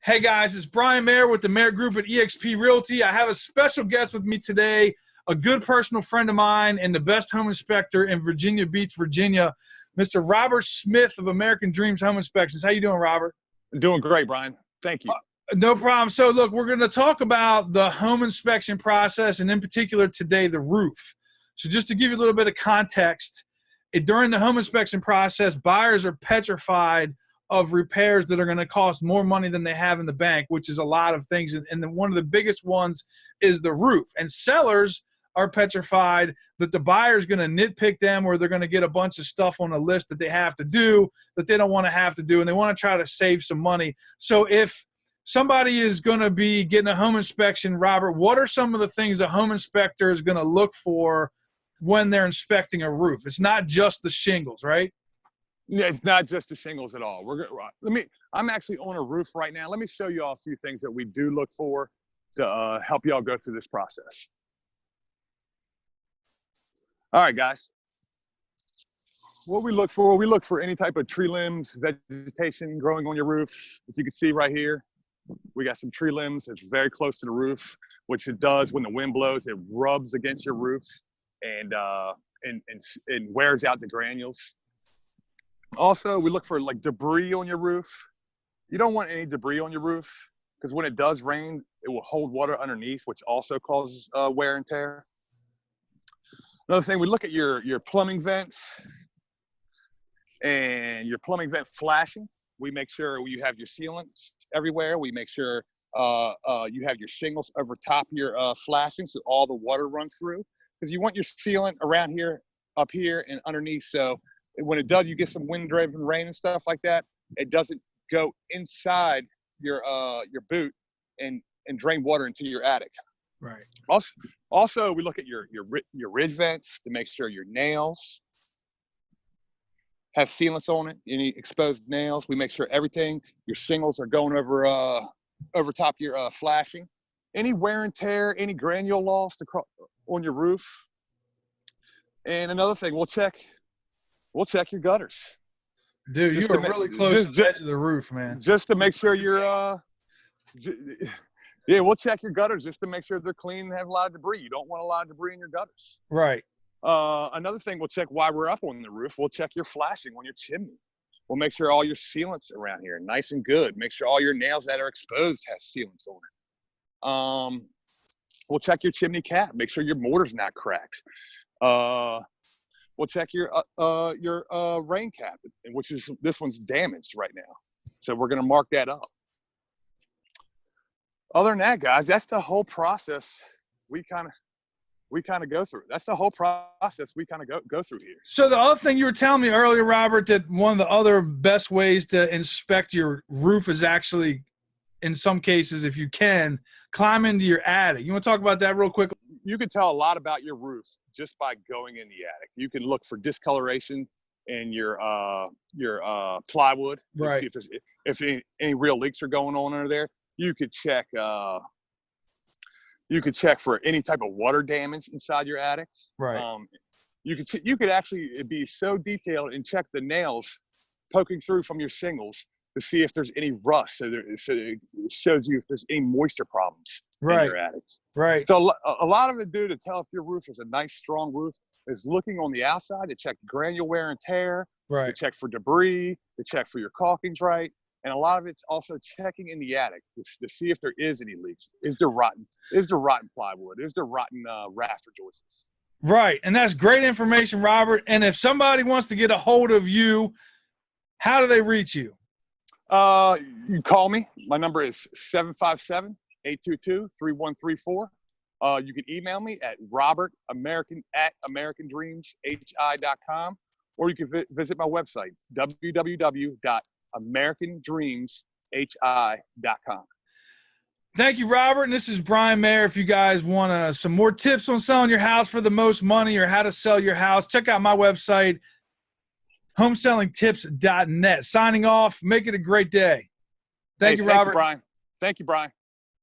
Hey guys, it's Brian Mayer with the Mayer Group at eXp Realty. I have a special guest with me today, a good personal friend of mine and the best home inspector in Virginia Beach, Virginia, Mr. Robert Smith of American Dreams Home Inspections. How you doing, Robert? Doing great, Brian. Thank you. No problem. So look, we're going to talk about the home inspection process and in particular today, the roof. So just to give you a little bit of context, during the home inspection process, buyers are petrified of repairs that are going to cost more money than they have in the bank, which is a lot of things. And one of the biggest ones is the roof. And sellers are petrified that the buyer is going to nitpick them, or they're going to get a bunch of stuff on a list that they have to do that they don't want to have to do, and they want to try to save some money. So if somebody is going to be getting a home inspection, Robert, what are some of the things a home inspector is going to look for when they're inspecting a roof? It's not just the shingles, right? Yeah, it's not just the shingles at all. I'm actually on a roof right now. Let me show you all a few things that we do look for to help y'all go through this process. All right, guys. What we look for any type of tree limbs, vegetation growing on your roof. As you can see right here, we got some tree limbs that's very close to the roof, which it does when the wind blows, it rubs against your roof and wears out the granules. Also, we look for like debris on your roof. You don't want any debris on your roof because when it does rain, it will hold water underneath, which also causes wear and tear. Another thing, we look at your plumbing vents and your plumbing vent flashing. We make sure you have your sealants everywhere. We make sure you have your shingles over top of your flashing so all the water runs through. Because you want your sealant around here, up here, and underneath. So when it does, you get some wind-driven rain and stuff like that, it doesn't go inside your boot and drain water into your attic. Right. Also, we look at your ridge vents to make sure your nails have sealants on it. Any exposed nails, we make sure everything, your shingles are going over top of your flashing. Any wear and tear, any granule loss on your roof. And another thing, we'll check your gutters. Dude, you are really close to the edge of the roof, man. Just to make sure you're yeah, we'll check your gutters just to make sure they're clean and have a lot of debris. You don't want a lot of debris in your gutters. Right. Another thing, we'll check while we're up on the roof. We'll check your flashing on your chimney. We'll make sure all your sealants around here are nice and good. Make sure all your nails that are exposed have sealants on it. We'll check your chimney cap. Make sure your mortar's not cracked. We'll check your rain cap, this one's damaged right now. So we're going to mark that up. Other than that, guys, that's the whole process we kind of go through. That's the whole process we kind of go through here. So the other thing you were telling me earlier, Robert, that one of the other best ways to inspect your roof is actually, in some cases, if you can, climb into your attic. You want to talk about that real quick? You can tell a lot about your roof just by going in the attic. You can look for discoloration in your plywood. Right. See if any real leaks are going on under there. You could check. You could check for any type of water damage inside your attic. Right. You could actually be so detailed and check the nails poking through from your shingles to see if there's any rust. So it shows you if there's any moisture problems in your attics. Right. So a lot of it, dude, to tell if your roof is a nice, strong roof is looking on the outside to check granule wear and tear, right, to check for debris, to check for your caulking's right. And a lot of it's also checking in the attic to see if there is any leaks. Is there rotten plywood? Is there rotten rafter joists? Right. And that's great information, Robert. And if somebody wants to get a hold of you, how do they reach you? You call me. My number is 757-822-3134. You can email me at robertamerican@americandreamshi.com, or you can visit my website, www.americandreamshi.com. Thank you, Robert. And this is Brian Mayer. If you guys want some more tips on selling your house for the most money or how to sell your house, check out my website, homesellingtips.net. Signing off. Make it a great day. Thank you, Robert. Thank you, Brian.